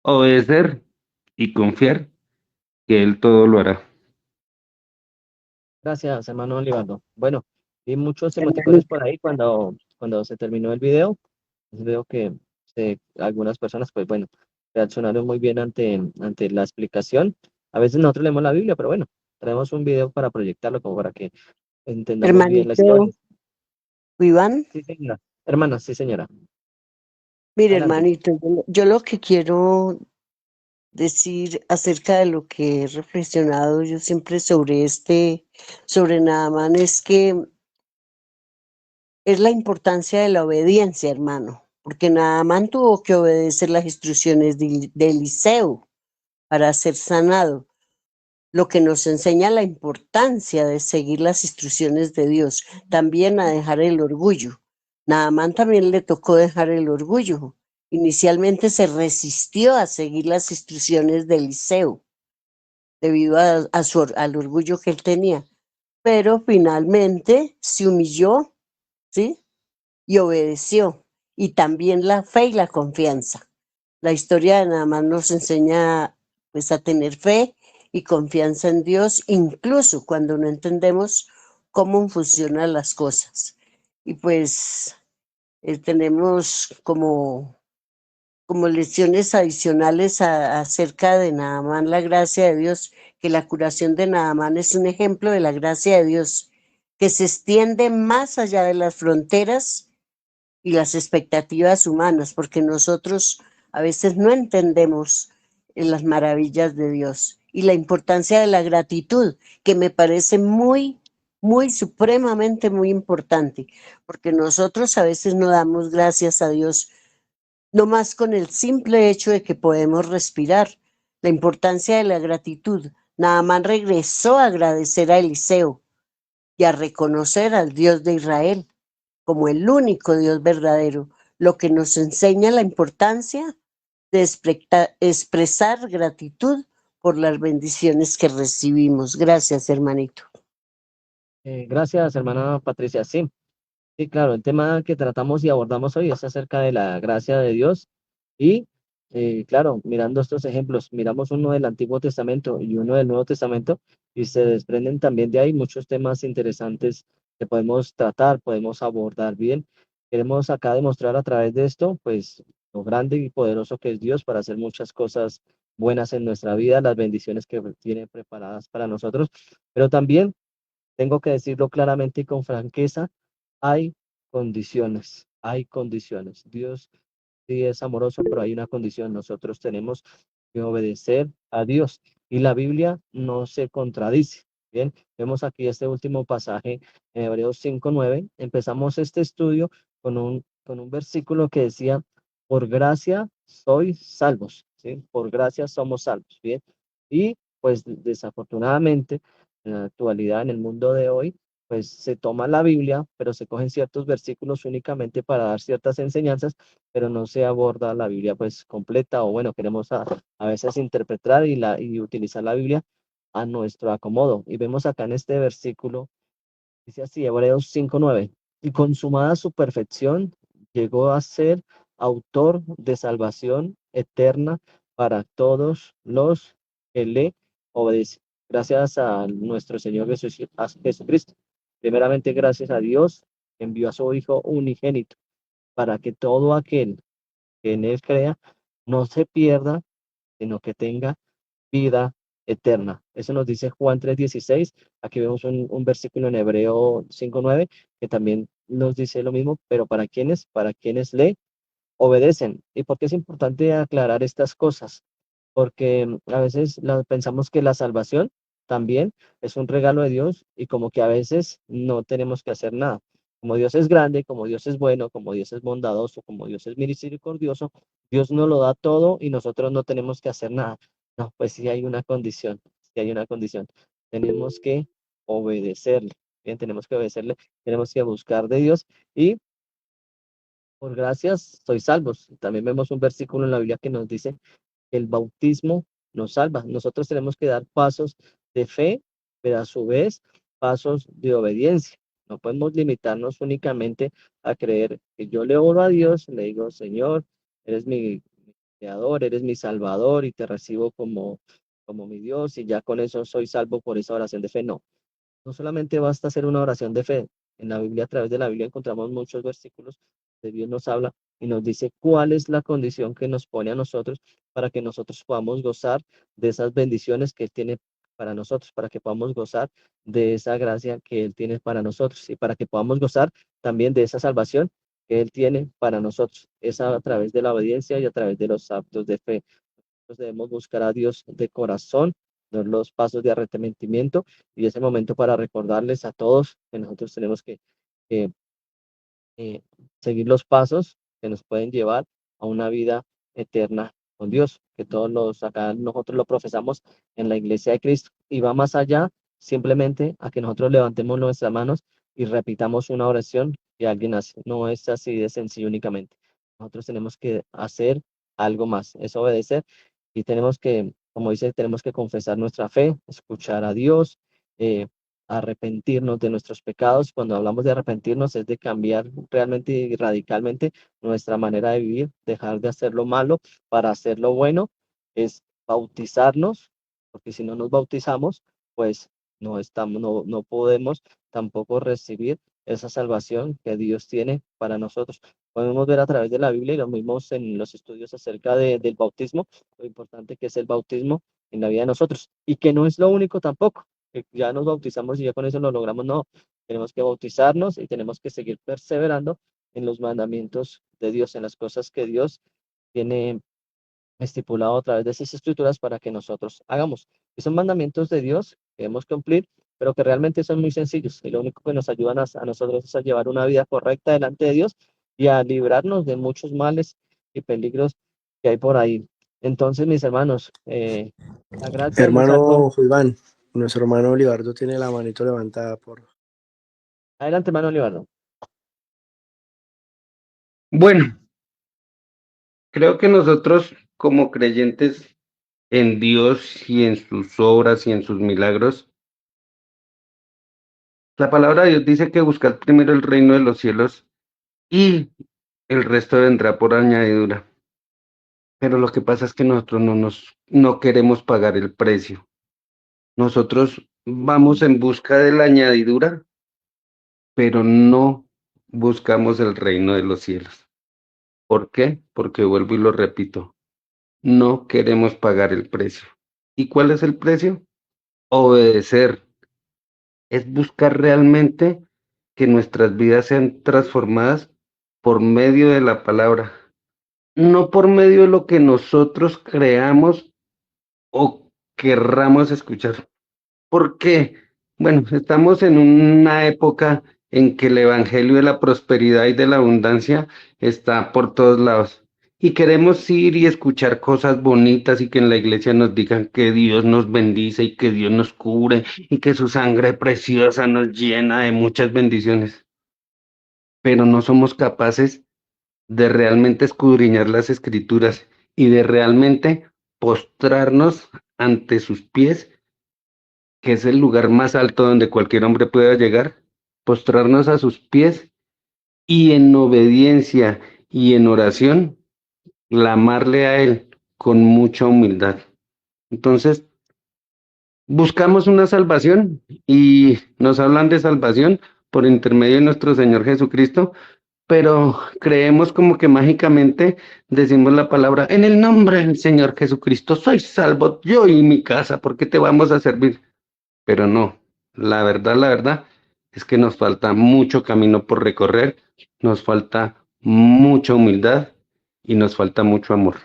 obedecer y confiar que Él todo lo hará. Gracias, hermano Olivardo. Bueno, vi muchos emoticones Hermanito, por ahí cuando se terminó el video. Veo que algunas personas, pues bueno, reaccionaron muy bien ante la explicación. A veces nosotros leemos la Biblia, pero bueno, traemos un video para proyectarlo, como para que entendamos bien la hermanito historia. Iván, Sí, señora. Hermana, sí, señora. mire, Adelante. hermanito, yo lo que quiero decir acerca de lo que he reflexionado yo siempre sobre Naamán, es que es la importancia de la obediencia, hermano, porque Naamán tuvo que obedecer las instrucciones de Eliseo para ser sanado, lo que nos enseña la importancia de seguir las instrucciones de Dios, también a dejar el orgullo. Naamán también le tocó dejar el orgullo. Inicialmente se resistió a seguir las instrucciones de Eliseo debido al orgullo que él tenía, pero finalmente se humilló, ¿sí? Y obedeció. Y también la fe y la confianza. La historia de Naamán nos enseña pues a tener fe y confianza en Dios, incluso cuando no entendemos cómo funcionan las cosas. Y pues tenemos como lecciones adicionales acerca de Naamán, la gracia de Dios, que la curación de Naamán es un ejemplo de la gracia de Dios, que se extiende más allá de las fronteras y las expectativas humanas, porque nosotros a veces no entendemos las maravillas de Dios y la importancia de la gratitud, que me parece muy supremamente muy importante, porque nosotros a veces no damos gracias a Dios, no más con el simple hecho de que podemos respirar. La importancia de la gratitud. Naamán regresó a agradecer a Eliseo y a reconocer al Dios de Israel como el único Dios verdadero, lo que nos enseña la importancia de expresar gratitud por las bendiciones que recibimos. Gracias, hermanito. Gracias, hermana Patricia. Sí, sí, claro, el tema que tratamos y abordamos hoy es acerca de la gracia de Dios y, claro, mirando estos ejemplos, miramos uno del Antiguo Testamento y uno del Nuevo Testamento y se desprenden también de ahí muchos temas interesantes que podemos tratar, podemos abordar bien. Queremos acá demostrar a través de esto, pues, lo grande y poderoso que es Dios para hacer muchas cosas buenas en nuestra vida, las bendiciones que tiene preparadas para nosotros, pero también tengo que decirlo claramente y con franqueza, hay condiciones, hay condiciones. Dios sí es amoroso, pero hay una condición. Nosotros tenemos que obedecer a Dios y la Biblia no se contradice. Bien, vemos aquí este último pasaje en Hebreos 5:9. Empezamos este estudio con un versículo que decía, por gracia sois salvos, ¿sí? Por gracia somos salvos, ¿bien? Y pues desafortunadamente en la actualidad, en el mundo de hoy, pues se toma la Biblia, pero se cogen ciertos versículos únicamente para dar ciertas enseñanzas, pero no se aborda la Biblia pues completa, o bueno, queremos a veces interpretar y utilizar la Biblia a nuestro acomodo. Y vemos acá en este versículo, dice así, Hebreos 5:9, y consumada su perfección, llegó a ser autor de salvación eterna para todos los que le obedecen. Gracias a nuestro Señor a Jesucristo. Primeramente, gracias a Dios, que envió a su Hijo unigénito para que todo aquel que en él crea no se pierda, sino que tenga vida eterna. Eso nos dice Juan 3:16. Aquí vemos un versículo en Hebreo 5:9 que también nos dice lo mismo, pero ¿para quiénes? Para quienes le obedecen. ¿Y por qué es importante aclarar estas cosas? Porque a veces pensamos que la salvación también es un regalo de Dios y como que a veces no tenemos que hacer nada. Como Dios es grande, como Dios es bueno, como Dios es bondadoso, como Dios es misericordioso, Dios nos lo da todo y nosotros no tenemos que hacer nada. No, pues sí hay una condición, sí hay una condición. Tenemos que obedecerle, bien, tenemos que obedecerle, tenemos que buscar de Dios y por gracias sois salvos. También vemos un versículo en la Biblia que nos dice que el bautismo nos salva. Nosotros tenemos que dar pasos de fe, pero a su vez pasos de obediencia. No podemos limitarnos únicamente a creer que yo le oro a Dios, le digo, Señor, eres mi creador, eres mi salvador y te recibo como mi Dios y ya con eso soy salvo por esa oración de fe. No, No solamente basta hacer una oración de fe. En la Biblia, a través de la Biblia, encontramos muchos versículos de Dios nos habla y nos dice cuál es la condición que nos pone a nosotros para que nosotros podamos gozar de esas bendiciones que Él tiene para nosotros, para que podamos gozar de esa gracia que Él tiene para nosotros y para que podamos gozar también de esa salvación que Él tiene para nosotros. Es a través de la obediencia y a través de los actos de fe. Nosotros debemos buscar a Dios de corazón, dar los pasos de arrepentimiento y ese momento para recordarles a todos que nosotros tenemos que eh, seguir los pasos que nos pueden llevar a una vida eterna con Dios, que todos los acá nosotros lo profesamos en la iglesia de Cristo y va más allá simplemente a que nosotros levantemos nuestras manos y repitamos una oración que alguien hace. No es así de sencillo únicamente. Nosotros tenemos que hacer algo más, es obedecer y tenemos que, como dice, tenemos que confesar nuestra fe, escuchar a Dios, eh, arrepentirnos de nuestros pecados. Cuando hablamos de arrepentirnos es de cambiar realmente y radicalmente nuestra manera de vivir, dejar de hacer lo malo para hacer lo bueno, es bautizarnos, porque si no nos bautizamos, pues no podemos tampoco recibir esa salvación que Dios tiene para nosotros. Podemos ver a través de la Biblia y lo mismos en los estudios acerca del bautismo, lo importante que es el bautismo en la vida de nosotros y que no es lo único tampoco que ya nos bautizamos y ya con eso lo logramos, no. Tenemos que bautizarnos y tenemos que seguir perseverando en los mandamientos de Dios, en las cosas que Dios tiene estipulado a través de esas escrituras para que nosotros hagamos. Y son mandamientos de Dios que debemos cumplir, pero que realmente son muy sencillos y lo único que nos ayudan a nosotros es a llevar una vida correcta delante de Dios y a librarnos de muchos males y peligros que hay por ahí. Entonces, mis hermanos, la gracia de Dios es algo. Hermano Iván, nuestro hermano Olivardo tiene la manito levantada por... Adelante, hermano Olivardo. Bueno, creo que nosotros como creyentes en Dios y en sus obras y en sus milagros, la palabra de Dios dice que buscad primero el reino de los cielos y el resto vendrá por añadidura. Pero lo que pasa es que nosotros no queremos pagar el precio. Nosotros vamos en busca de la añadidura, pero no buscamos el reino de los cielos. ¿Por qué? Porque vuelvo y lo repito, no queremos pagar el precio. ¿Y cuál es el precio? Obedecer. Es buscar realmente que nuestras vidas sean transformadas por medio de la palabra, no por medio de lo que nosotros creamos o querramos escuchar. ¿Por qué? Bueno, estamos en una época en que el evangelio de la prosperidad y de la abundancia está por todos lados. Y queremos ir y escuchar cosas bonitas y que en la iglesia nos digan que Dios nos bendice y que Dios nos cubre y que su sangre preciosa nos llena de muchas bendiciones. Pero no somos capaces de realmente escudriñar las escrituras y de realmente postrarnos ante sus pies, que es el lugar más alto donde cualquier hombre pueda llegar, postrarnos a sus pies y en obediencia y en oración, clamarle a Él con mucha humildad. Entonces, buscamos una salvación y nos hablan de salvación por intermedio de nuestro Señor Jesucristo, pero creemos como que mágicamente decimos la palabra, en el nombre del Señor Jesucristo, soy salvo yo y mi casa, ¿por qué te vamos a servir? Pero no, la verdad es que nos falta mucho camino por recorrer, nos falta mucha humildad y nos falta mucho amor.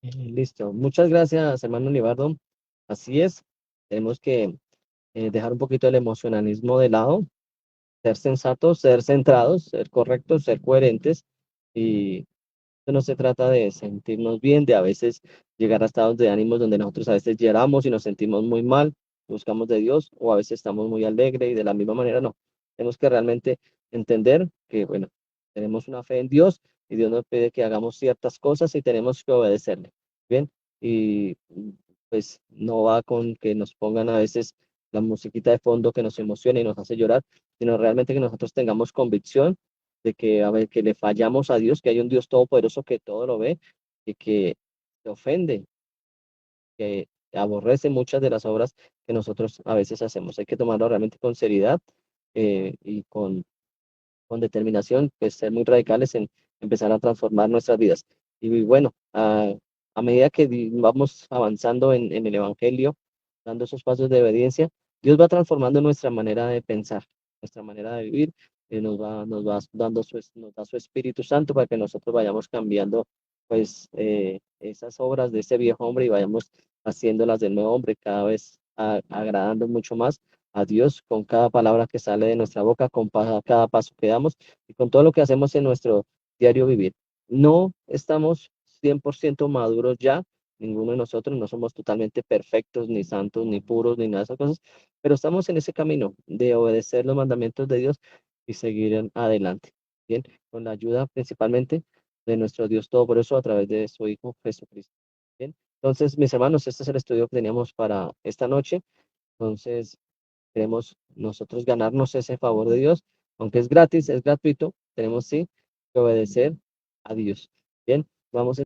Listo. Muchas gracias, hermano Olivardo. Así es. Tenemos que dejar un poquito el emocionalismo de lado, ser sensatos, ser centrados, ser correctos, ser coherentes. Y esto no se trata de sentirnos bien, de a veces llegar a estados de ánimos donde nosotros a veces lloramos y nos sentimos muy mal, buscamos de Dios, o a veces estamos muy alegres y de la misma manera no. Tenemos que realmente entender que, bueno, tenemos una fe en Dios y Dios nos pide que hagamos ciertas cosas y tenemos que obedecerle. Bien, y pues no va con que nos pongan a veces la musiquita de fondo que nos emociona y nos hace llorar, sino realmente que nosotros tengamos convicción de que, a ver, que le fallamos a Dios, que hay un Dios todopoderoso que todo lo ve y que se ofende, que aborrece muchas de las obras que nosotros a veces hacemos. Hay que tomarlo realmente con seriedad y con determinación, pues ser muy radicales en empezar a transformar nuestras vidas. Y bueno, a medida que vamos avanzando en el Evangelio, dando esos pasos de obediencia, Dios va transformando nuestra manera de pensar, nuestra manera de vivir, nos va dando nos da su Espíritu Santo para que nosotros vayamos cambiando pues esas obras de ese viejo hombre y vayamos haciéndolas del nuevo hombre, cada vez agradando mucho más a Dios con cada palabra que sale de nuestra boca, con cada paso que damos y con todo lo que hacemos en nuestro diario vivir. No estamos 100% maduros ya, ninguno de nosotros, no somos totalmente perfectos, ni santos, ni puros, ni nada de esas cosas, pero estamos en ese camino de obedecer los mandamientos de Dios y seguir adelante, ¿bien? Con la ayuda principalmente de nuestro Dios Todopoderoso a través de su Hijo Jesucristo, ¿bien? Entonces, mis hermanos, este es el estudio que teníamos para esta noche. Entonces, queremos nosotros ganarnos ese favor de Dios, aunque es gratis, es gratuito, tenemos sí que obedecer a Dios. Bien, vamos a